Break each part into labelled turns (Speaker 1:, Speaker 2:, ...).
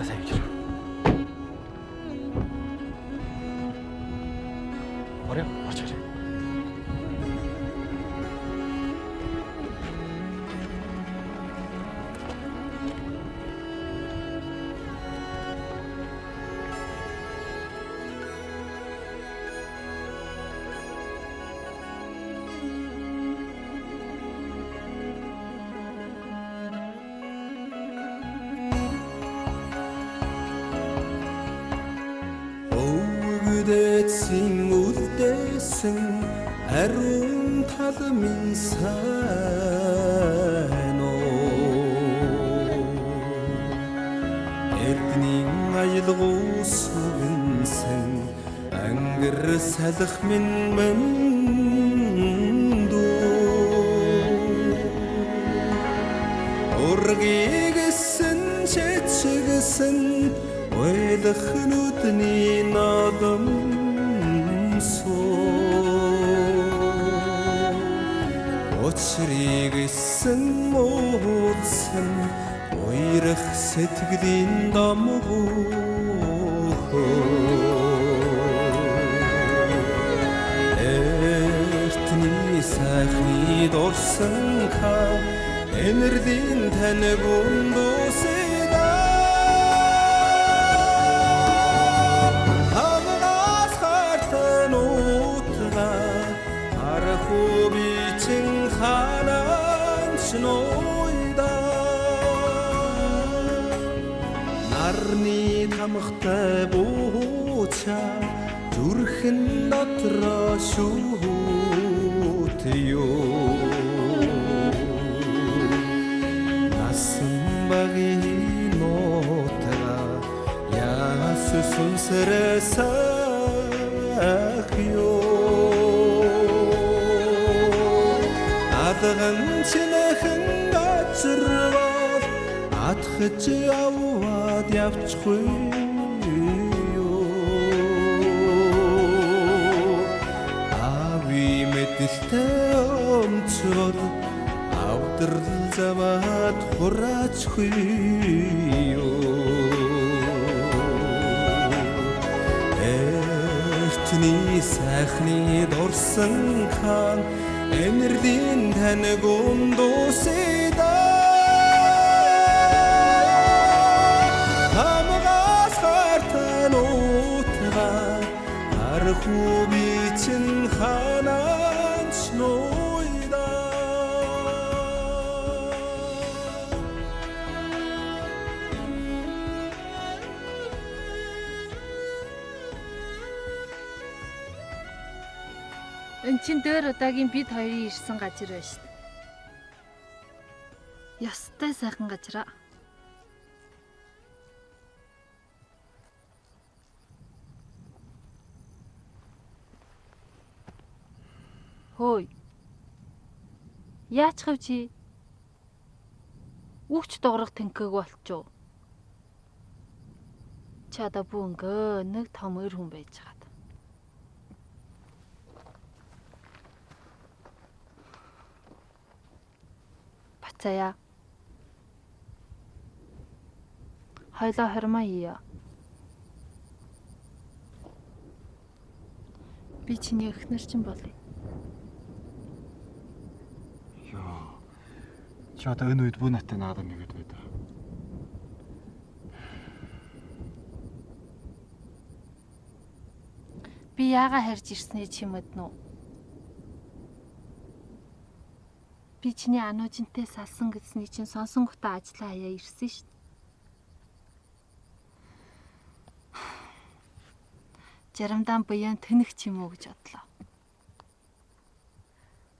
Speaker 1: сайн гэр. Орё, орч ирээ.
Speaker 2: Өвгдээсэн үлдээсэн ариун тал минь сайн уу Эрдний аялгуу сүгэнсэн ангар салах минь ургийгсэн чэчгсэн ойлох нүдний надам Очригсэн муудсан уйрах сэтгэлийн дамгуу Эртний сайхны дурсан ха энерлийн таныг ундусэда Хамгаас хартан утга араху бичин хананч нойда Нарны тамхтай бууча зүрхэн дотроо шүүт ёо сүнсрэсах ёо адган чинэхэн гацрвал атхаж яваад явчихгүй ёо ави мэдэлтэй өмцөр авдрал заваад хураачихгүй ёо Эртний сайхны дурсан хаан энерлийн таныг ундусэда Хамгаас хартан утга арху бичин хананч нойда
Speaker 3: Эн чин дээр удаагийн бид хоёрын ирсэн газар байна шүү дээ. Ястай сайхан газар аа. Хөөе. Яач хав чи? Үгч дуурах тэнхэг болчоо. Чада бүнгөө нэг том өр хүн байж байгаа. Бацая. Хойлоо хормая. Би чиний эхнэр чинь болъё.
Speaker 1: Ёо. Чи одоо энэ үед бүү наттай наад нэгэд байдаг.
Speaker 3: Би яага харж ирснээ чи мэднэ үү? Би чиний ануужинтэй салсан гэсний чинь сонсонготой ажиллаа хаяа ирсэн шүү дээ. Жарамдан буян тэнэх ч юм уу гэж бодлоо.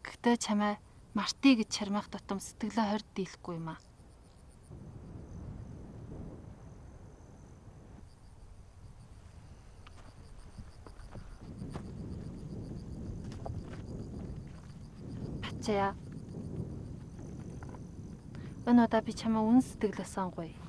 Speaker 3: Гэхдээ чамай Марти гэж чармайх тутам сэтгэлээ хорд дийлэхгүй юм аа. Бацая. Энэ удаа би чамаа үн сэтгэлээ сонгоё.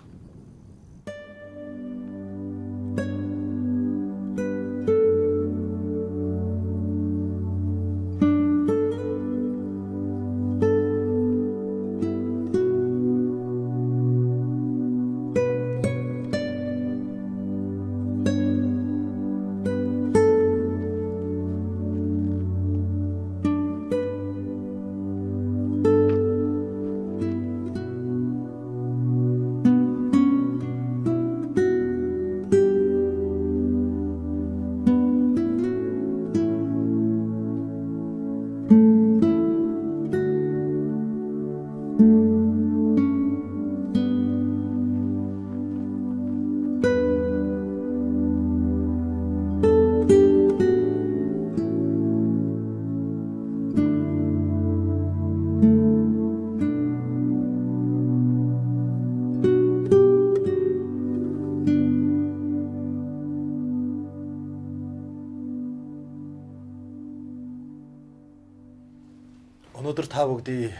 Speaker 4: Өнөөдөр та бүгдийг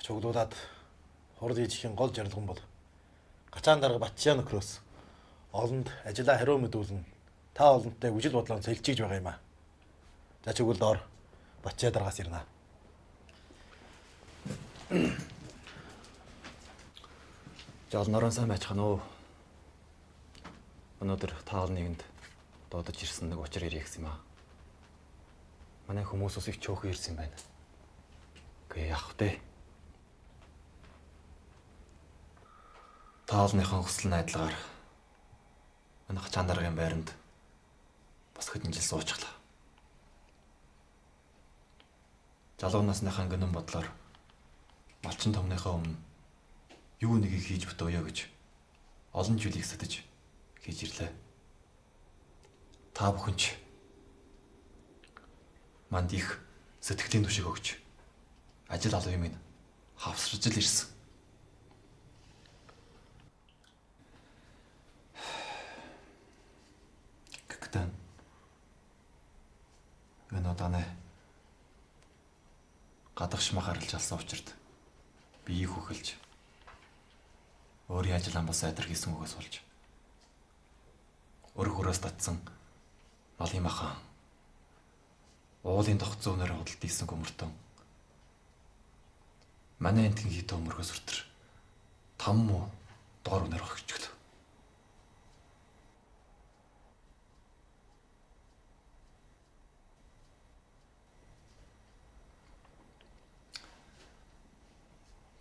Speaker 4: чуглуулад хурал хийжихийн гол зорилго нь бол Гачаан дарга Батчаа нөхрөөс олонд ажиллаа хариу мэдүүлэн та олонттой үжил бодлоо солилциж байгаа юм аа. За чигвэл доор Батчаа даргаас ирнэ. За олнороо сайн байцгаана уу. Өнөөдөр та олон нэгэнд дуудаж ирсэн нэг учир ирэх гэсэн юм аа. Манай хүмүүс ус их чөөхөн ирсэн юм байна. Гэ яах вэ? Та олонныхон хүсэл найдлагаар манай Гачаан даргын байранд бас хэдэн жил суучглаа. Залуу насныхаа гинэн бодлоор малчин томныхоо өмнө юу нэгийг хийж бүтөөё гэж олон жилийг сэтэж хийж ирлээ. Та бүхэн ч манд их сэтгэлийн түшиг өгч ажил албан юмыг хавсарж л ирсэн. Гэхдээ энэ удаа гадагшмаа гаралж алсан учраас биеийг хөхөлж өөрийн ажил амбас айдар хийсэн үгээс болж өргөрөөс татсан малын махан уулын тогт зүүнээр худалд ийсэн гомөртөн манай энтгийн хитэ өмөргөөс өртөр там муу доор өнөр өгчөглөө.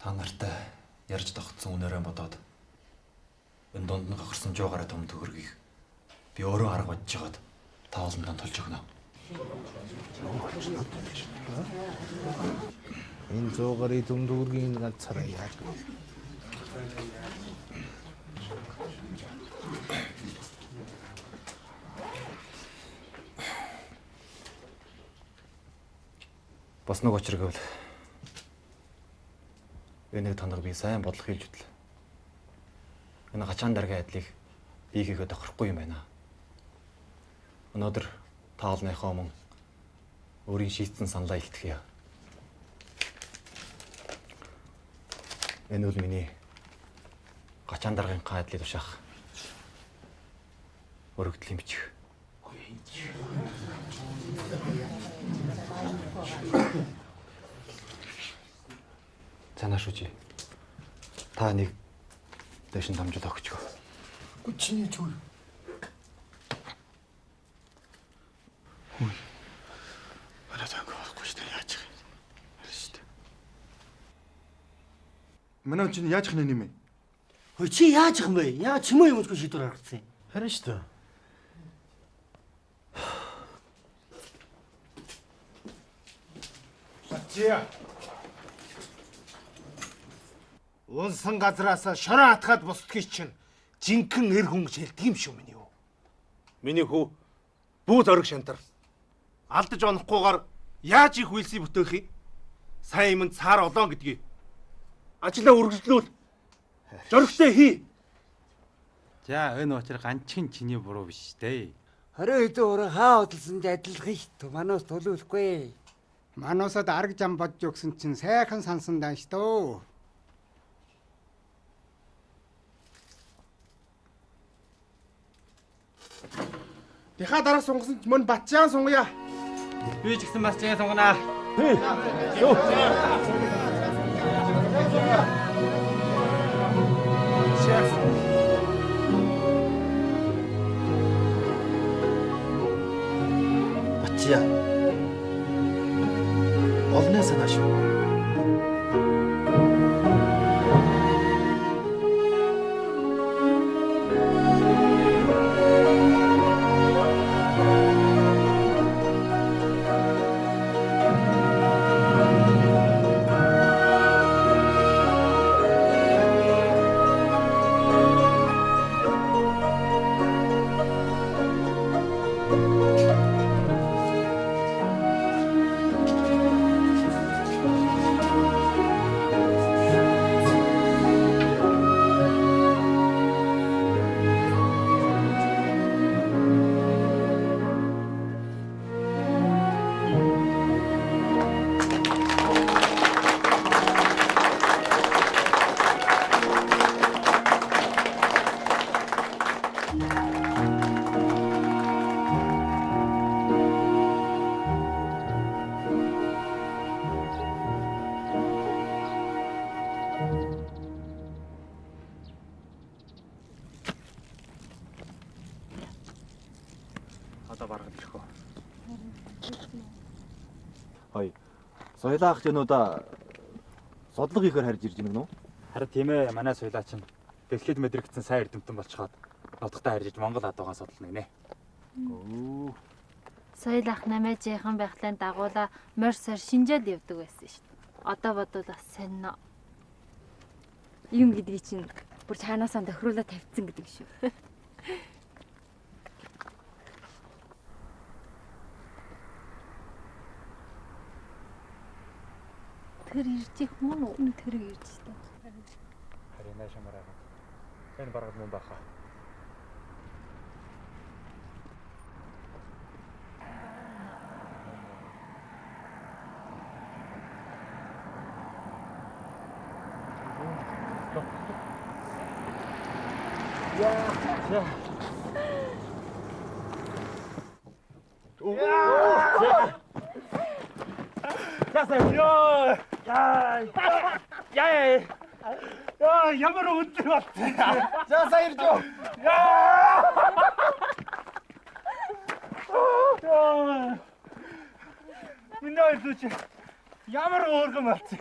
Speaker 4: Та нартай ярьж тогтсон үнээрээ бодоод энэ дунд нь гохирсон 100 гаруй том төгрөгийг би өөрөө арга бодож жагаад та олондоо толж өгнө.
Speaker 5: Энэ 100 гаруй том төгрөгийн ганцаараа яаж
Speaker 4: Бас нэг учир гэвэл энийг таныг би сайн бодлох хэлж үтлээ. Энэ Гачаан даргын айдлыг би хийгээд тохирохгүй юм байна. Өнөөдөр та олныхоо өмнө өөрийн шийдсэн саналаа илтгэе. Энэ үл миний Гачаан даргын айдлыг тушаах өргөдлийн бичих. Цанаа шүүжи. Та нэг дэшин дамжуулах өгчгөө.
Speaker 1: Гүчний чүр. Хөөе. Арай таг байхгүй шүү дээ. Яаж их юм. Арай шүү дээ. Манай чинь яаж их нэ юм бэ?
Speaker 6: Хөөе чи яаж их юм бэ? Яа чимээ юмсгүй шийдвэр гаргацсан юм.
Speaker 1: Харин шүү дээ.
Speaker 5: Батчаа. Унсан газраас шороо атгаад босдгийг чинь жинхэнэ эр хүн шилдэг юм шүү миний юу. Миний хүү бүүт ориг шантар. Алдаж онохгүйгээр яаж их үйлсийг бүтээх юм? Сайн юмд цаар олоо гэдгийг. Ажлаа үргэлжлүүл. Зоригтой хий.
Speaker 7: За энэ учраас ганцхан чиний буруу биш дээ.
Speaker 6: 20 хэдэн өрөө хаа хөдөлсөнд адилах их манаас төлөвлөхгүй.
Speaker 8: Манусад арга зам бодж өгсөн чинь сайхан сансан дааш төө.
Speaker 5: Яха дараа сунгасан ч мөн Батчаан сунгая.
Speaker 7: Би ч гэсэн бас чинь сунгана.
Speaker 4: Батчаа. Олны санаа шүү.
Speaker 9: Хой. Соёлаа ах жинуудаа содлого хийхээр харж ирж байна уу?
Speaker 7: Харин тийм ээ, манай соёлаач нь дэлхийд мэдрэгдсэн сайн эрдэмтэн болчиход нутагтаа харж иж Монгол адуугаа судална гинэ.
Speaker 9: Оо.
Speaker 3: Соёл ах намайжийнхан байхлын дагуулаа морьсоор шинжээд явдаг байсан шүү дээ. Одоо бодвол бас сонно.
Speaker 10: Юм гэдгийг чинь бүр цаанаасаа тохируулаад тавьчихсан гэдэг шүү.
Speaker 3: Тэр ирж их мөн үү? Тэр ирж таа.
Speaker 7: Харин нааш мараа. Энэ баргад мөн баха.
Speaker 5: Ямар өндөр болтой.
Speaker 4: За сайн ирж юу.
Speaker 5: Миний ойлооч ямар уурган болтой.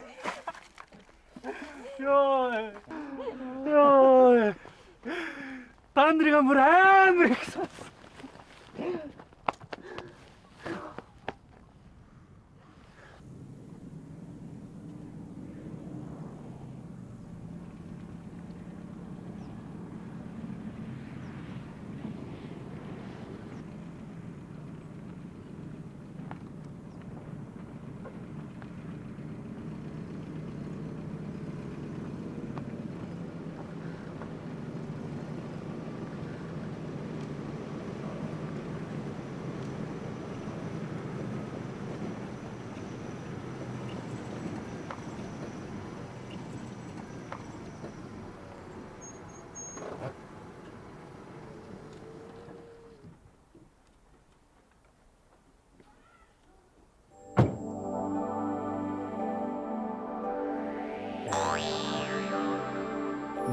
Speaker 5: Йоо. Тандрыг амар амар ихсэн.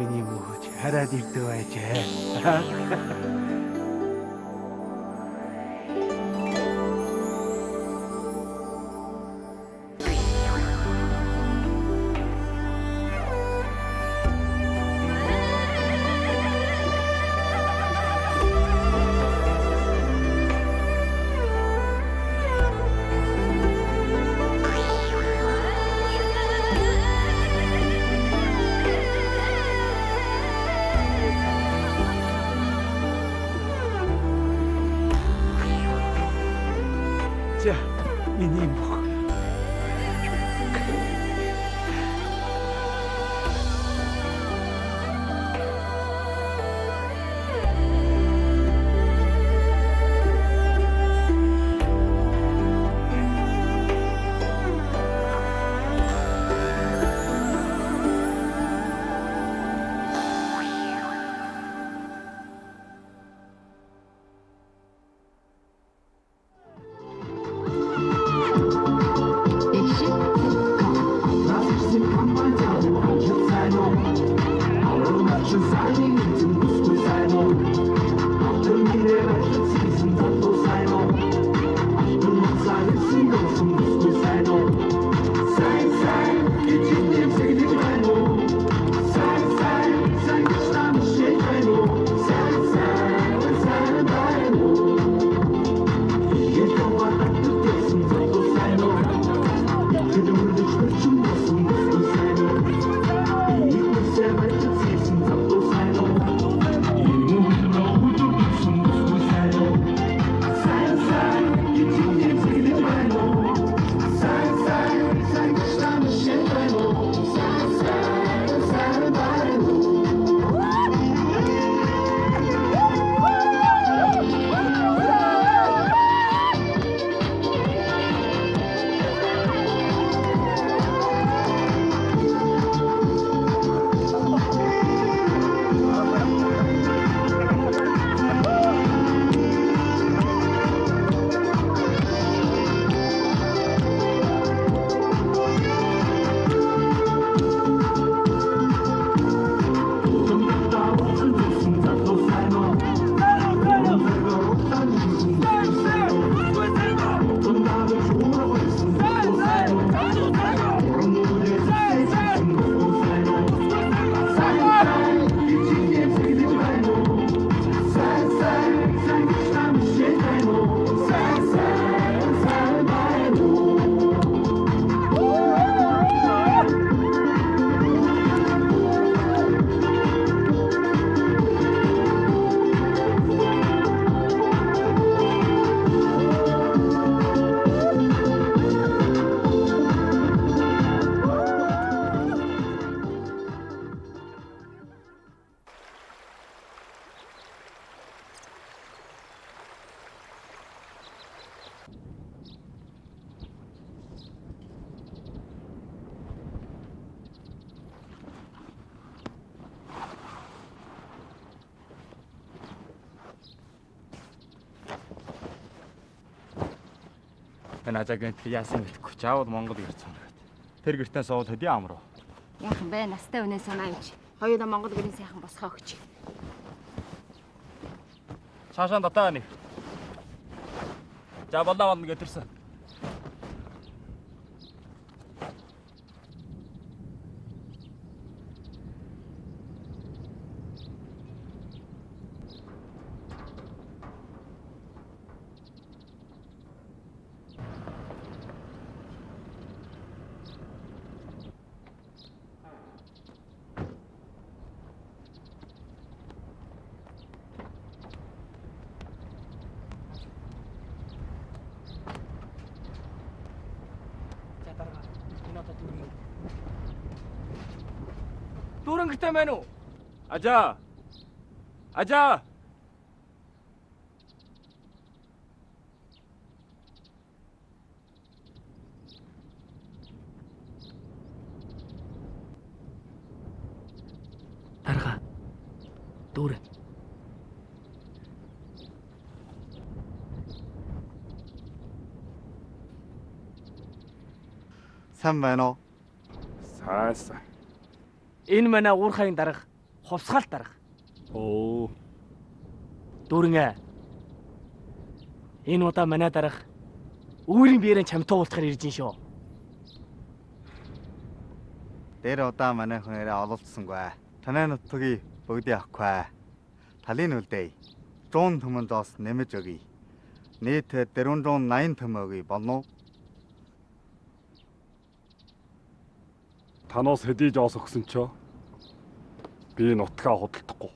Speaker 5: Миний мөхөж хараад ирдэг байжээ. За, миний мөх.
Speaker 7: Энэ ажаагийн яасан гэдэггүй. Заавал Монгол ирсэн гэдэг. Тэр гэртээ сууд хэдий амруу.
Speaker 10: Яахан бэ? Настай үнэн санаа юмч. Хоёулаа Монгол гэрийн сайхан босгоо өгч.
Speaker 7: Цаашаа татаа нэг. За болоо болно гэтэрсэн.
Speaker 11: Дүүрэн гэртээ байна уу?
Speaker 7: Ажаа. Ажаа.
Speaker 11: Дарга. Дүүрэн.
Speaker 1: Сайн байна уу?
Speaker 5: Сайсан.
Speaker 11: Энэ манай уурхайн дарга, хувсгаалт дарга.
Speaker 5: Оо.
Speaker 11: Дүүрэн. Энэ удаа манай дарга өөрийн биеэрээ чамтуу уулзахаар ирж ин шүү.
Speaker 1: Дээр удаа манай хүн яриа ололцсонгүй. Танай нутгийг бүгдийг авахгүй. Талын үлдээ. 100 төмөн доос нэмэж өгье. Нийт 480 төмөн өгье болно уу?
Speaker 5: Танаас хэдий жоос өгсөн ч би нутгаа худалдахгүй.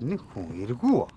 Speaker 1: Энэ хүн эргүү.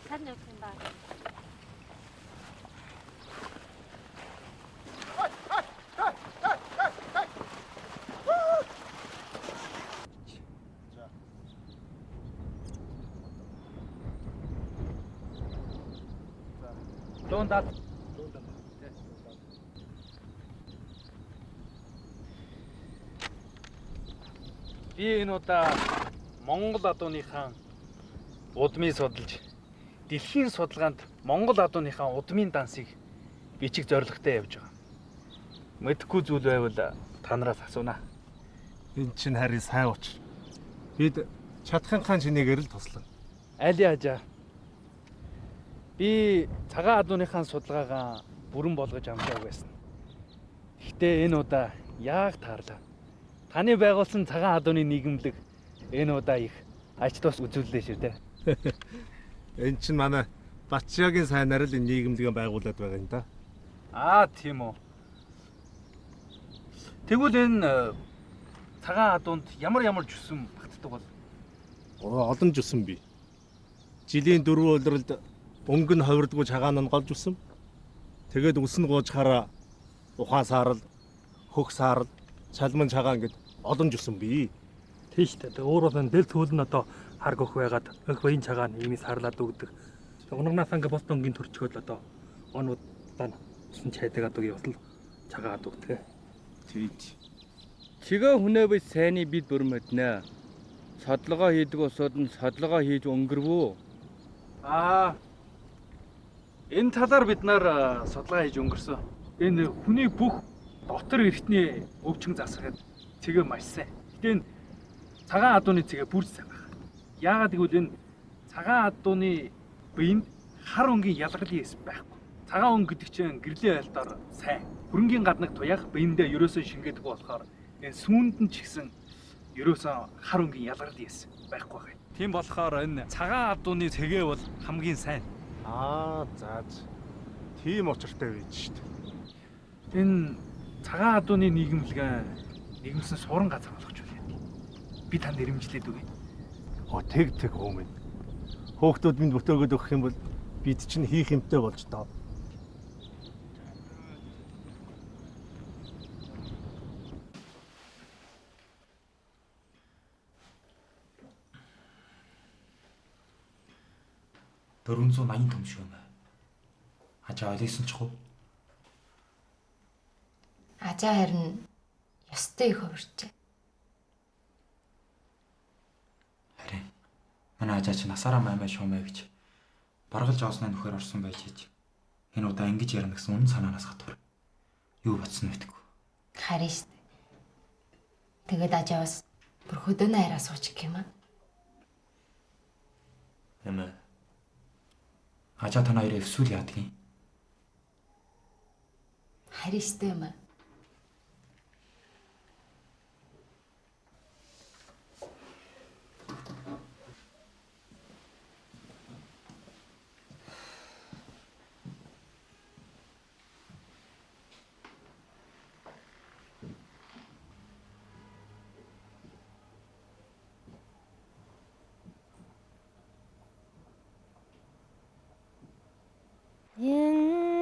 Speaker 3: Сайн явах юм байна.
Speaker 11: Луундаад. Би энэ удаа Монгол адууныхаа удмыг судалж дэлхийн судалгаанд Монгол адууныхаа удмын дансыг бичих зорилготой явж байгаа. Мэдхгүй зүйл байвал та нараас асууна.
Speaker 5: Энд чинь харин сайн уч. Бид чадхынхаа чинээгээр л туслана.
Speaker 11: Али ажаа. Би цагаан адууныхаа судалгаагаа бүрэн болгож амжааг байсан. Гэхдээ энэ удаа яг таарлаа. Таны байгуулсан цагаан адууны нийгэмлэг энэ удаа их ач тус үзүүллээ шүү дээ.
Speaker 5: Энд чинь манай Батшаагийн сайнаар л энэ нийгэмлэгээ байгуулад байгаа юм да.
Speaker 11: Аа тийм үү. Тэгвэл энэ цагаан адуунд ямар жүсэм багтдаг бол?
Speaker 5: Олон жүсэн бий. Жилийн 4 улиралд өнгө нь ховирдгоо цагаан нь голж үсэн. Тэгээд үс нь гоожхаараа ухаан саарал хөх саарал, салман цагаан гэд олон жусан бий.
Speaker 11: Тийш дээ. Өөрөө л дэл цүүл нь одоо харг өх байгаад өх баян цагаан иймээс харлаад өгдөг. Унаgnаас анги бостонгийн төрчгөл одоо онуудаа усан чайдаг одоо явал цагаад өгдөг.
Speaker 12: Тийч. Чигээ хүнээ бий сайны бид бүр мэднэ. Содлогоо хийдэг усууд нь содлогоо хийж өнгөрвөө.
Speaker 11: Энэ талаар бид нар судалгаа хийж өнгөрсөн. Энэ хүний бүх дотор эртний өвчин засахад цэгээ маш сайн. Гэтэ энэ цагаан адууны цэгээ бүр сайн байна. Яагаад гэвэл энэ цагаан адууны биеинд хар өнгийн ялгалын эс байхгүй. Цагаан өнгө гэдэг чинь гэрлийн айлдаар сайн. Хөрөнгийн гаднаг туяах биендээ ерөөсөө шингээдэг болохоор энэ сүүнд нь ч гэсэн ерөөсөө хар өнгийн ялгалын эс байхгүй байна. Тийм болохоор энэ цагаан адууны цэгээ бол хамгийн сайн.
Speaker 5: За. Тийм очиртай байж шүү дээ.
Speaker 11: Энэ цагаан адууны нийгэмсэн суран газар болгож байна. Би танд нэрмжлээд үгүй.
Speaker 5: Тэг хүмүүс. Хөөхтүүд минь бүтөөгöd өгөх юм бол бид чинь хийх юмтай болж таа.
Speaker 7: $480 том шүү юм. Ачаа олисон ч хөө.
Speaker 10: Ажаа харин ёстой их хувирчээ.
Speaker 7: Харин манай ажаа чи насаараа маймаа шуумаа гэж баргалж авснаа нөхөр орсон байж чиж. Энэ удаа ингэж ярина гэсэн үнэн санаанаас хатвар. Юу бодсон мэдгүй.
Speaker 10: Харин шүү дээ. Тэгээд ажаавас бүр хөдөөнөө хараа суучих юм аа.
Speaker 7: Эмээ. Ажаа танаа ирээ эвсүүл яадаг юм.
Speaker 10: Харин шүү дээ юм аа.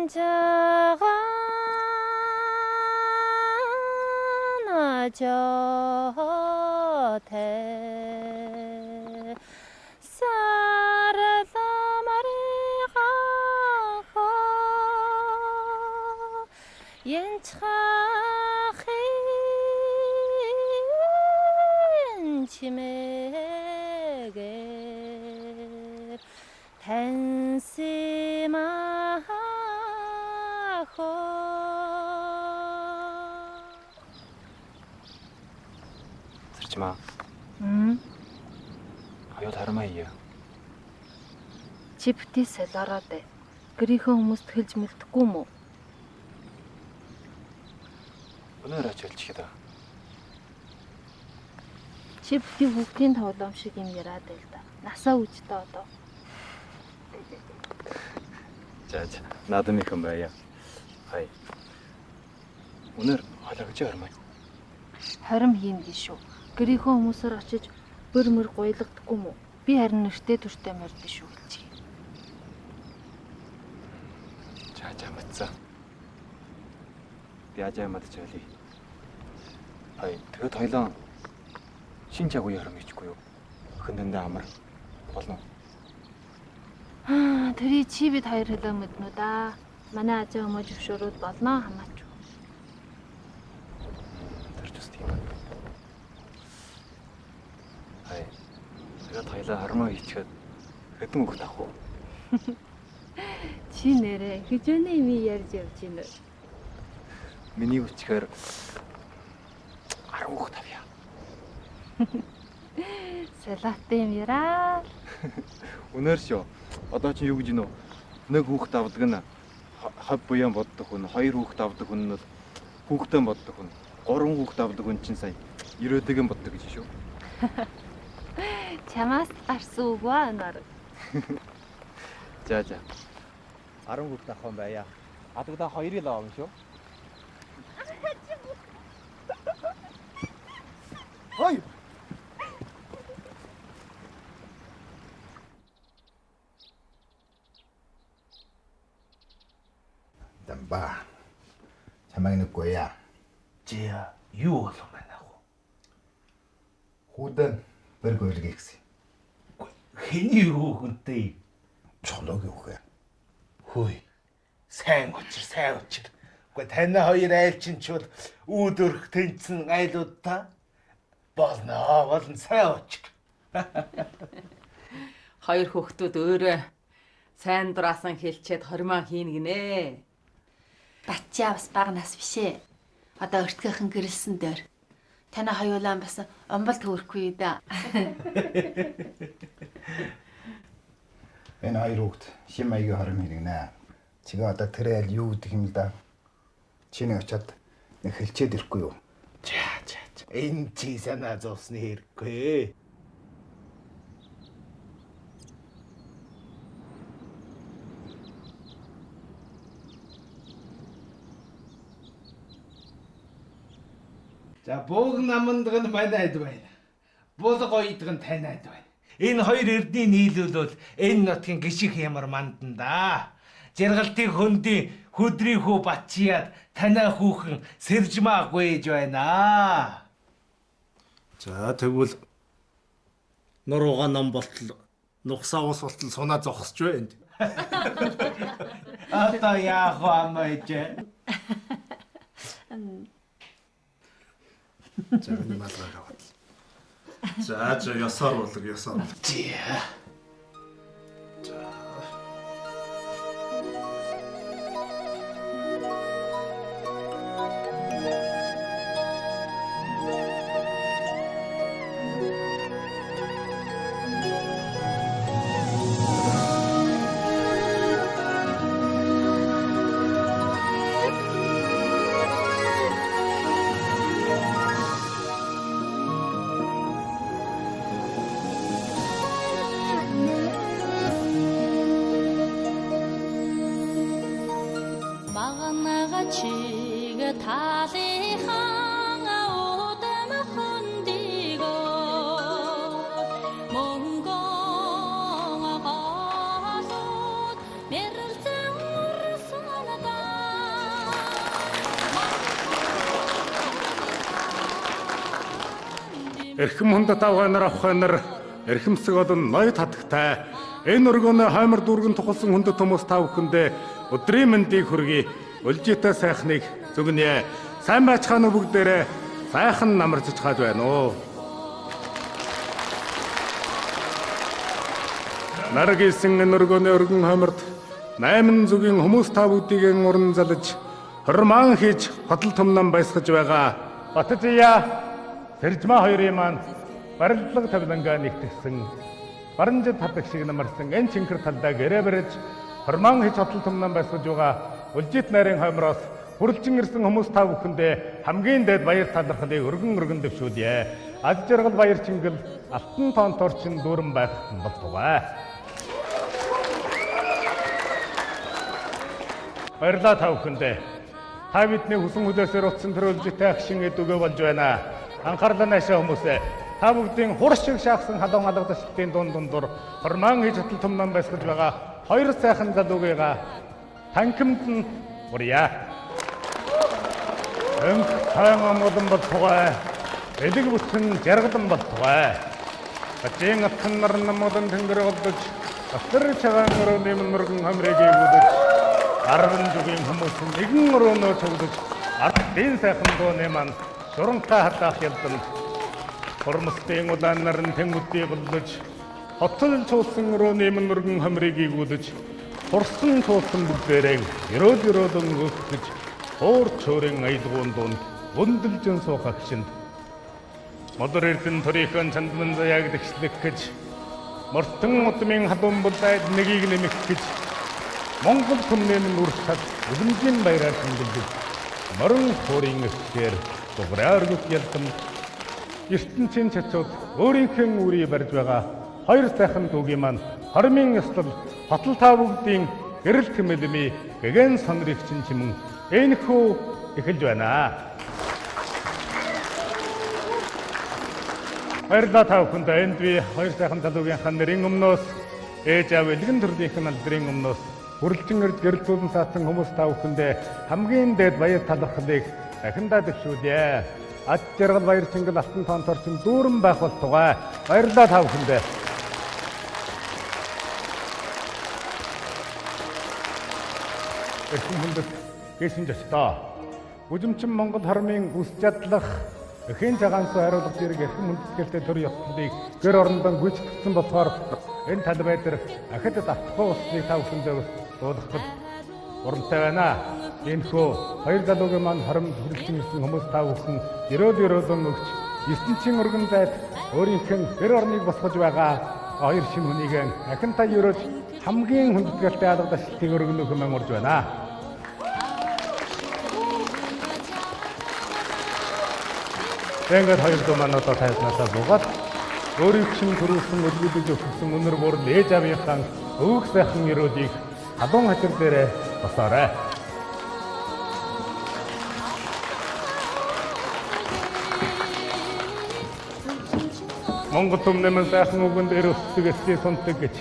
Speaker 3: 인자가 나저대 사르다 마리가 옌차힌 치매게 단심하고
Speaker 7: Сэрч маа. Аюул харамаа ия.
Speaker 3: Чи битээ солиороод бай. Гэрийнхээ хүмүүст хэлж мэлдэхгүй юм уу?
Speaker 7: Өнөр ачаалж ихэд.
Speaker 3: Чи битээ хүүхдийн тоглоом шиг юм яриад байл да. Насаа үжтэй одоо.
Speaker 7: За. Надад их юм байя. Хай. Өнөр халаагч харамаа.
Speaker 3: Хорим хийн гэж шүү. Гэрийнхээ хүмүүсээр очиж бөр мөр гойлгодгүй юм уу? Би харин нэртэй төртэй морд шүү хэлчих.
Speaker 7: За мэдсэн. Би ажаа мадчаали. Хай, тэгээд хоёлаа шин чагуу ярам ичгүй юу? Хөндөндөө амар болно.
Speaker 3: Тэрий чи бид хоёр хэлээ мэднэ да. Манай ажаа өмөө зөвшөөрөөд болно хамаач.
Speaker 7: Тэрчс тийм. Хай. Тэгээд хоёлаа хармаа ичгээд хэдэн үг таах вэ?
Speaker 3: Чи нэрээ хижээний юм ярьж явж байна.
Speaker 7: Миний үчгээр 10 үг тавья.
Speaker 3: Салааттай юм яраа.
Speaker 7: Өнөр шүү. Одоо чи юу гэж нөө? Нэг хүүхэд авдаг нь хав буян боддог хүн, хоёр хүүхэд авдаг хүн нь хүүхдээ боддог хүн, гурван хүүхэд авдаг хүн чинь сая 90-өөдгөө боддог гэж шүү.
Speaker 3: Чамаас гарсан үг ба нар.
Speaker 7: За. 10 хүүхэд авах юм байя. Адагдаа 2-ыг л авах юм шүү.
Speaker 5: Хой.
Speaker 13: Дамба. Чамайг нүггүй яа.
Speaker 5: Жия юу болов байна аа?
Speaker 1: Хүүдэн бэрг үлгээ гэсэн.
Speaker 5: Хэний хүүхэнтэй?
Speaker 1: Чулуугийн хүүхээ.
Speaker 5: Хөөе. Сайн учир. Гэхдээ тань хоёр айлчин ч бол үүдөрх тэнцэн айлууд та болно сайн учир.
Speaker 13: Хоёр хүүхдүүд өөрөө сайн дураасан хэлчихэд хормоо хийн гинэ.
Speaker 14: Батчаа бас бага нас бишээ. Одоо өртгөөхөн гэрэлсэн дээр. Танай хоёулаа бас омбол төөрөхгүй да.
Speaker 1: Энэ хоёр хүүхд шим маягийн хором хэрэгнэ. Чигээ одоо тэр айл юу гэдэг юм л да. Чиний очиад нэг хэлчээд ирэхгүй юу?
Speaker 5: За. Энэ чи санаа зовсны хэрэггүй. За бууг намандаг нь манайд байна. Булга гоёдаг нь танайд байна. Энэ хоёр эрдний нийлүүл бол энэ нутгийн гişих ямар мандан да. Жаргалтын хөндийн хөдрийн хүү Батчияд танай хүүхэн Сэржмаа гуйж байна. За тэгвэл нурууга ном болтол нухсаа ус болтол сунаа зогсож байна. Одоо яах вэ амайж?
Speaker 4: За энэ малгай аваад. За ёсоор болог.
Speaker 5: Тий.
Speaker 15: Эрхэм хүнд давганаар авахнаар эрхэмсэг олон ноёд хатагтай энэ өргөнө хаймар дүүргэн тухалсан хүндэт хүмүүс та бүхэндээ өдрийн мэндийг хүргэе. Улжитай сайхныг зүгнэ. Сайн байцгаана бүгдээрээ сайхан намарч хааж байна уу. Наргисэн энэ өргөнө өргөн хаймарт 8 зүгийн хүмүүс та бүгдийг уран залж хормаан хийж хотол томнон байсгаж байгаа. Батжия Сэржмаа хоёрын маань барилдлага тавилангаа нэгтгэсэн баранжид хатаг шиг намарсан энэ чингэр талдаа гэрээ барьж хормаан хийж хотол томнон байсгаж байгаа Улжит найрын хоймроос хүрлжин ирсэн хүмүүс та бүхэндээ хамгийн дээд баяр талархлыг өргөн дэвшүүлье. Ад жаргал баяр чингэл алтан тоонторчин дүүрэн байх болтугай. Баярлалаа та бүхэндээ. Та бидний хүсэн хүлээсээр утсан тэр Улжитай агшин эдүгэ болж байна. Анхаарлаа наашаа хүмүүсээ. Та бүгдийн хурц шиг шаахсан халуун алгадчлалтын дундуур хормаан хийж хотол томнон байсгаж байгаа хоёр сайхан залуугийгаа танкимд нь урья. Өнг сайн амгалан болтугай. Элэг бүтэн жаргалан болтугай. Бачийн атхан нар намуудан тэнгэр олдож астэр цагаан өрөө нэмэн мөргөн хамрыг ивүүлж арван зүгийн хүмүүс нэгэн өрөөнөө цуглаж ардын сайхан дууны маань шуранхай хатаах ялдан хормостын улаан наран тэнгүүдийг голлож хотол цуусан өрөөний мөргөн хамрыг игүүлж хурсан цуусан бүгдээрээ өрөөд өнгөж хуур чөөрийн аялгуун дунд гүндэлжэн суух агшинд модор эрдэн төрийн чандман заяаг дэгшлэх гэж мортон удмын халуун булайд нэгийг нэмэх гэж Монгол түмнэн нүрсад үлэмжийн баяраар тэмдэглэж морин хуурын эсгээр дуграар гүтгэлтэн ертөнцийн чацууд өөрийнхөө үрийг барьж байгаа хоёр сайхан дүүгийн маань хормын ёслол хотол та бүгдийн гэрэл тэмэлмий гэгэн сонрогчин чимэн энэхүү эхэлж байна. Баярлалаа та бүхэнд энд би хоёр сайхан залуугийнхаа нэрийн өмнөөс ээж аав элгэн төрлийнхэн алдрын өмнөөс хүрэлцэн ирж гэрэлтүүлэн саасан хүмүүс та бүхэндээ хамгийн дээд баяр талархлыг дахиндаа дэвшүүлье. Ад жаргал баяр чингэл алтан тоонторчин дүүрэн байх бол тугай. Баярлалаа та бүхэндээ. Эрхэм хүндэт гээшин жочдоо. Үзэмчин Монгол хормын үс чадлах эхийн цагаансуу хариулах зэрэг эрхэм хүндэтгэлтэй төр ёслолыг гэр орондоо гүйцэтгэсэн болохоор энэ талбай дээр ахад давтахгүй болсныг та бүхэндээ дуулгахад урамтай байна. Энэхүү хоёр залуугийн маань хоромд хүрэлцэн ирсэн хүмүүс та бүхэн өрөөлөн өгч ертөнцийн өргөн зайд өөрийнх нь гэр орныг босгож байгаа хоёр шинэ хүнийг ахинтай өрөөж хамгийн хүндэтгэлтэй алга дашлтыг өргөнөх юм урж байна. Ингээд хоёр дуу маань одоо тайлбарлаад буугаад өөрийн чинь төрүүлсэн өдгөдөж өгсөн өнөр бүр ээж авийнхаа өвөг сайхан өрөөлийг адуун хажир дээрээ босоорой. Монгол түмнэмэн сайхан үгэн дээр өсдөг эсээ сундаг гэж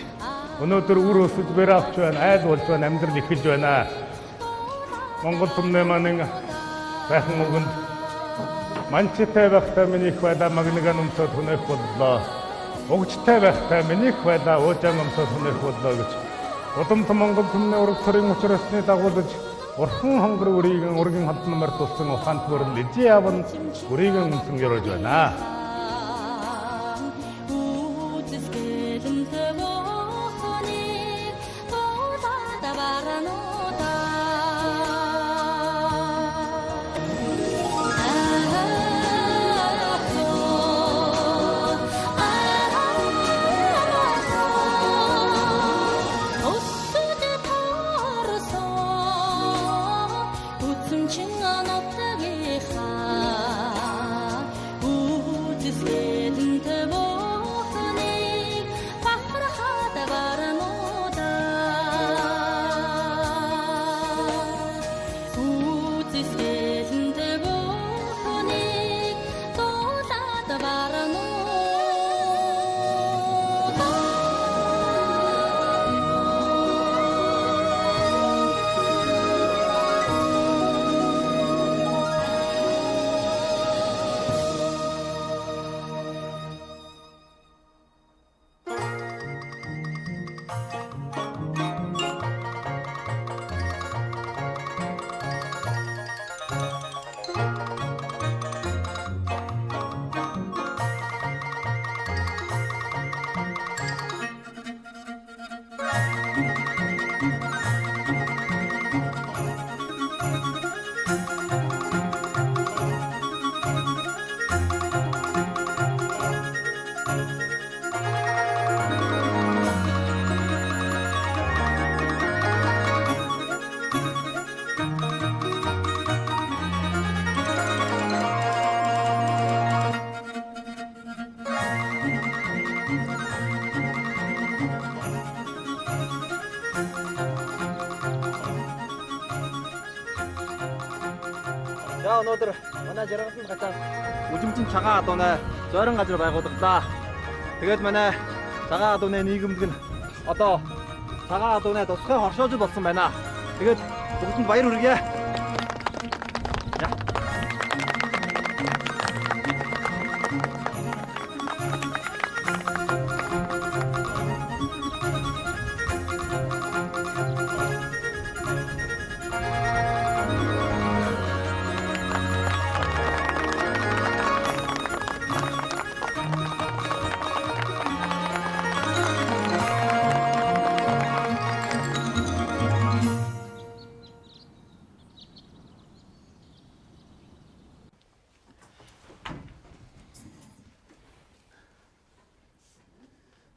Speaker 15: өнөөдөр үр өсөж бэр авч байна, айл болж байна, амьдрал эхэлж байна. Монгол түмнэмэн сайхан үгэнд манчтай байхдаа минийх байлаа магнага нөмсөд хүнэх боллоо. Угчтай байхдаа минийх байлаа уужаа нөмсөд хүнэх боллоо гэж удамт Монгол түмний ураг төрийн учрасны дагуулж урхан хонгор үрийгэн ургийн халдан март тулсан ухаант бүрэл эжээ аван үрийгэн үнсэн өрөөж байна.
Speaker 9: За өнөөдөр манай жаргалтын гацаас үзэмжин цагаан адуунаа зойрон газар байгууллаа. Тэгээд манай цагаан адууны нийгэмд нь одоо цагаан адуунаа тусгай хоршоожил болсон байна. Тэгээд бүгдэнд баяр хүргье.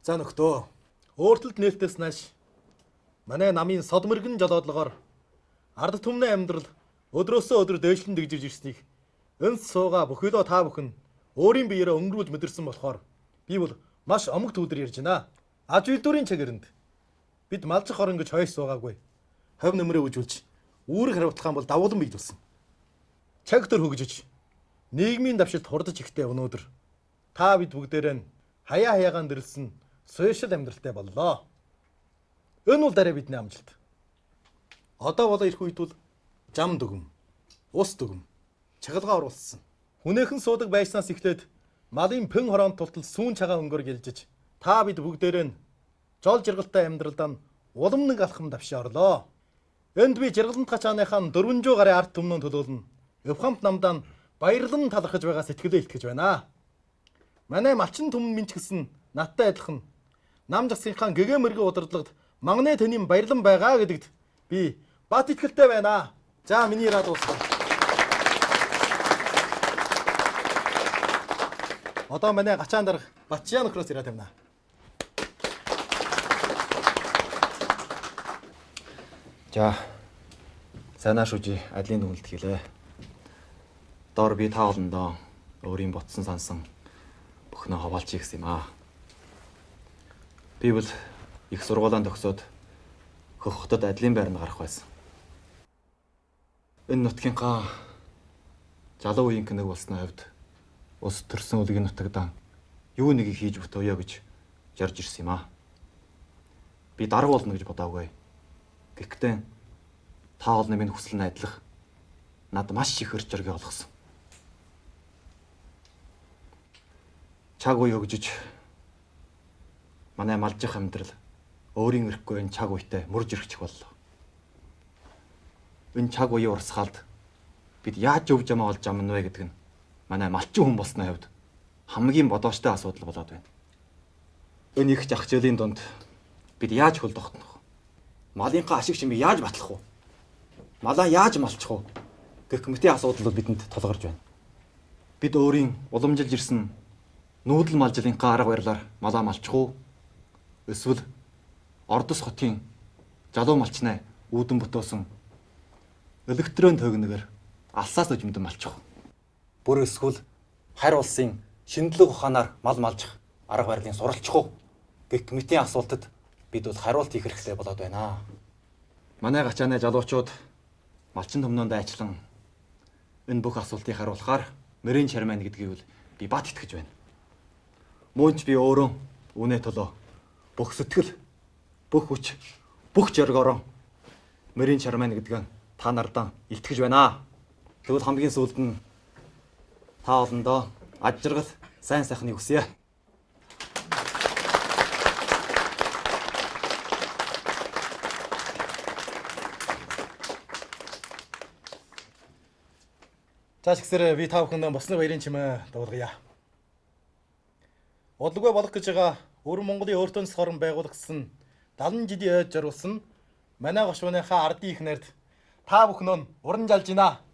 Speaker 4: За нөхдөө, өөртөлд нээлтээс нааш манай намын сод мэргэн жолоодлогоор ард түмний амьдрал өдрөөсөө өдөр дээшлэн дэгжиж ирснийг өнс сууга бүхэлөө та бүхэн өөрийн биеэрээ өнгөрүүлж мэдэрсэн болохоор би бол маш омог төвдөр ярьж байна. Аж үйлдвэрийн чигэрэнд бид малжих орон гэж хойш суугаагүй. Хов нөмрөө үжүүлж үүрэг хариуцлага бол давуулан биелүүлсэн. Чаг төр хөгжиж нийгмийн давшилт хурдж ихтэй өнөөдөр та бид бүгдээрээ хаяагаан дэрлсэн сошиал амьдралтай боллоо. Энэ бол дараа бидний амжилт. Одоо болоо ирэх үед бол зам дүгм, ус дүгм, чагалгаа оруулсан. Хүнээхэн суудаг байснаас эхлээд малын пэн хороонд тултал сүүн цагаан өнгөөр гэлжиж та бид бүгдээрээ жол жиргалтай амьдралдаа улам нэг алхам давшаа орлоо. Энд би жиргалант гачааныхаа 400 гаруй ард түмнөө төлөөлнө. Эвхамт намдаа баярлан талархаж байгаа сэтгэлээ илтгэж байна. Манай малчин түмэн минь ч гэсэн надтай адилхан нам засгийнхаа гэгээ мэрэгэн удирдлагад магнэ тэнийн баярлан байгаа гэдэгт би бат итгэлтэй байна. За миний ирээд дуусна. Одоо манай гачаан дарга Батжаа нөхрөөс ирээд байна.
Speaker 7: За. Сайнаа шүүжи ажлын дүгнэлт хийлээ. Доор би та олондоо өөрийн ботсон сансан бүхнөө хаваалчих гэсэн юм аа. Би бол их сургуулиан төгсөөд хөх хотод ажлын байранд гарах байсан. Энэ нутгийнхаа залуу үеийнх нэг болсны хувьд ус төрсөн үлгийн нутагдан юу нэг хийж бүтөөё гэж жарж ирсэн юм аа. Би дарга болно гэж бодоагүй. Гэхдээ та олны минь хүсэл найдлах над маш их хөр жаргыг олгосон. Чаг уу өгжиж манай малжих амьдрал өөрийн эрэхгүй энэ чаг үйтэй мөрж ирчих боллоо. Энэ чаг үеийн урсгалд бид яаж өвж амаа олж амна вэ гэдэг нь манай малчин хүн болсны хувьд хамгийн бодоочтой асуудал болоод байна. Энэ их жахжээлийн дунд бид яаж хөл тогтнох вэ? Малынхаа ашиг шимийг яаж батлах вэ? Малаа яаж малчих вэ? Гэх мэтийн асуудал бидэнд тулгарч байна. Бид өөрийн уламжилж ирсэн нүүдэл малжлынхаа арга барилаар малаа малчих уу? Эсвэл Ордос хотын залуу малчнаа үүдэн бүтөөсөн электрон төгнөгөр алсаас өжмөдөн малчих уу? Бүр эсвэл харь улсын шинэлэг ухаанаар мал малжих арга барилын суралцчих уу? Гэх мэтийн асуултад бид бол хариулт хийх хэрэгтэй болоод байна. Манай гачааны залуучууд малчин төмнөөнд айчлан энэ бүх асуултыг хариулахаар мөрийн чармайн гэдгийг бол би бат итгэж байна. Мөн ч би өөрөө үнэ төлөө бүх сэтгэл, бүх хүч, бүх зоригоор мөрийн чармайн гэдгийг та нардан илтгэж байна. Тэгвэл хамгийн сүүлд нь та олондоо аж жаргал сайн сайхныг хүсье.
Speaker 4: За тэгсээр би та бүхэнд босны баярын чимээ дуулгая. Удалгүй болох гэж байгаа Өр Монголын өөртөөс хорон байгуулагдсан 70 жилийн ойд зориулсан манай гошууныхаа ардын их нард та бүхэн уран жалж байна.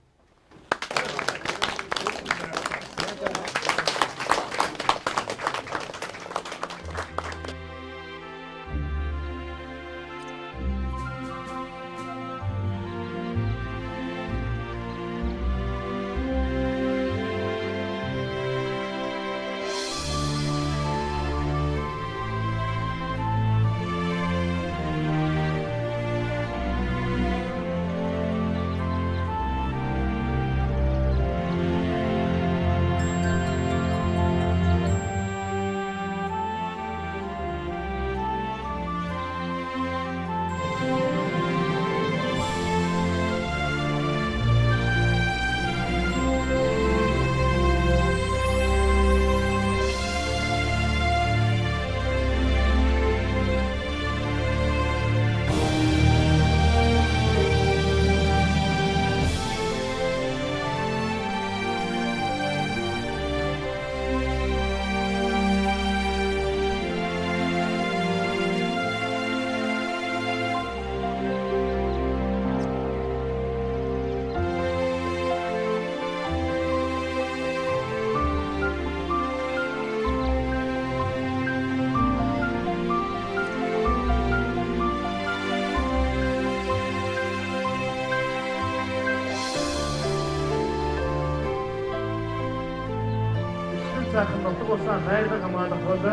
Speaker 15: сайхан нутаг улсаа хайрлан хамгаалах бол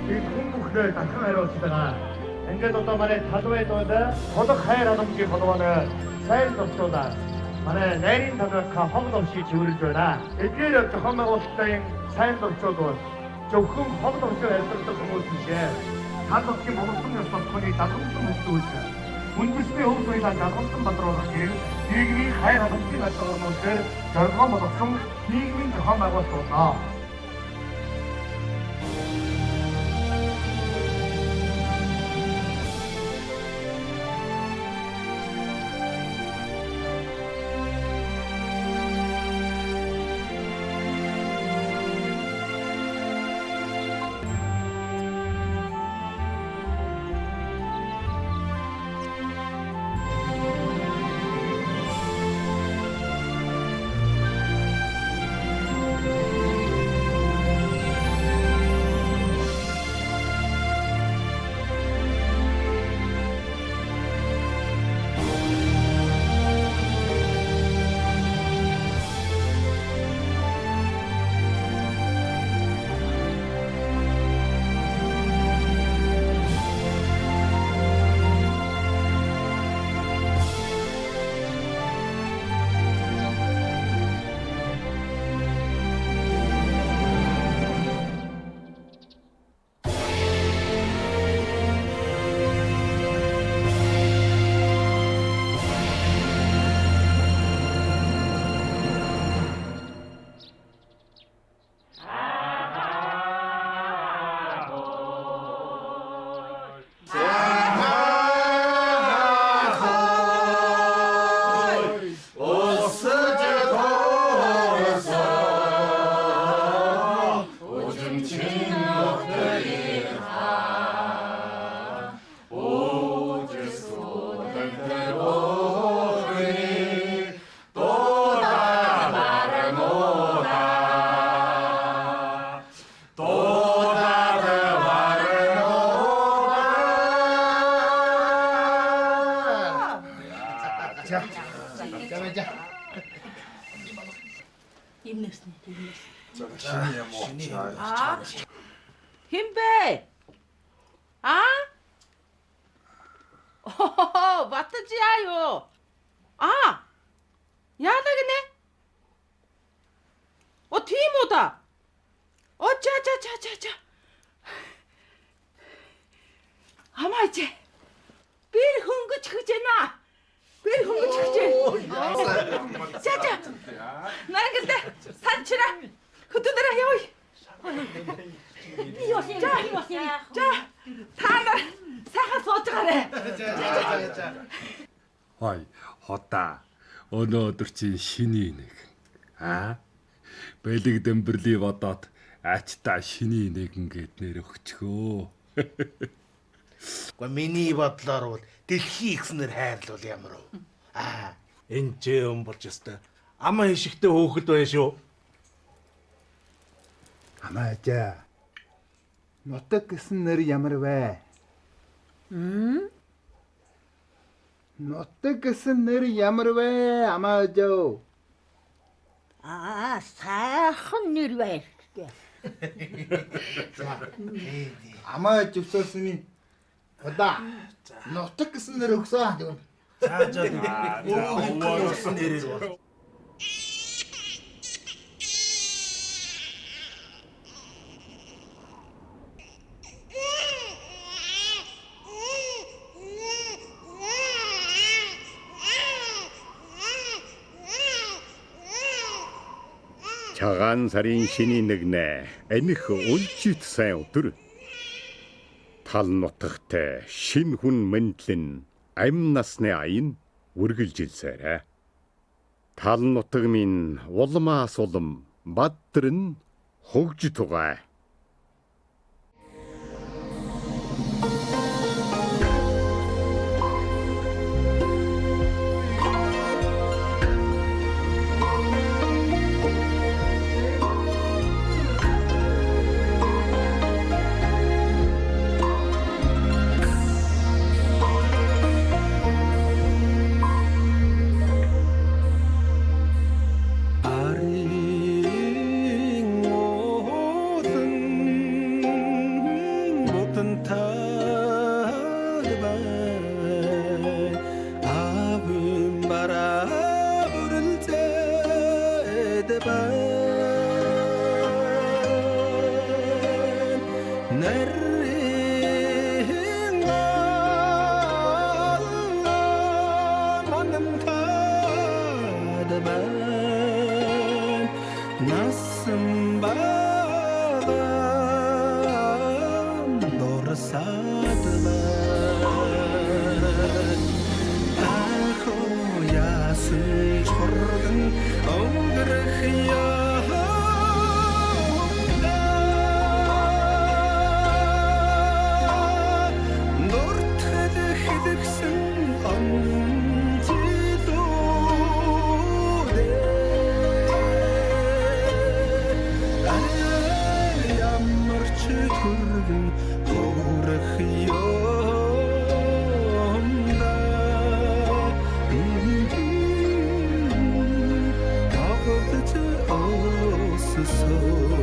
Speaker 15: бид хүн бүхнээ дахин хариуцлага. Ингээд одоо манай талбайдууд толох хайр халамжийн холбооны сайн төвчүүлээ. Манай нарийн талбайхаа хог төвшийг чивэрлж байна. Эдгээр зохион байгуулалтын сайн төвчүүд бол зөвхөн хог төвшөө харилцдаг хүмүүс биш ээ. Тал утгийн боловсон ёс суртахууны давхарсан хүмүүс. үндэсний өв соёлаа jalгалтан бодруулах гэрэл нийгмийн хайр халамжийн албануудаар зорилгоо болгосон нийгмийн зохион байгуулалт болно.
Speaker 13: Химбэ? Батж яа юу? Яадаг нэ? Тийм үү да? Ча. Хамаач. Bir хөнгөж гэж байна. Bir хөнгөж гэж. Ча. Нарангилдэ санчра. Хөдөлгөөр явъя. За. Та нар сайхан сууж гараа.
Speaker 16: Хой, хотаа. Өнөөдөр чи шиний нэг. Бэлэг дэвбэрли бодоод ачта шиний нэгэн гэд нэр өгчгөө.
Speaker 5: Гэхдээ миний бодлоор бол дэлхий ихснэр хайрлуул ямар вэ? Энэ ч юм болж өстой. Амаа хишигтэй хөөхд байна шүү.
Speaker 1: Амаажаа. Нутаг гэсэн нэр ямар вэ? Нутаг гэсэн нэр ямар вэ? Амаажаа.
Speaker 17: Сайхан нэр байна.
Speaker 1: Амаа живсэлсний удаа. Нутаг гэсэн нэр өгсөн.
Speaker 5: За. Уугсан нэрээр бол.
Speaker 16: Чагаан сарын шиний нэгнэ энэх үлжит сайн өдөр. Тал нутагт шин хүн мэндлэн амь насны аян үргэлжилсээрэ. Тал нутаг минь улмаас улам баддрын хөгж тугай.
Speaker 2: насан байгаа дурсаад яасан чоргон өнгөрөх нуртад хэлгсэн ямарч төргөн хөөрөх ёмда I'll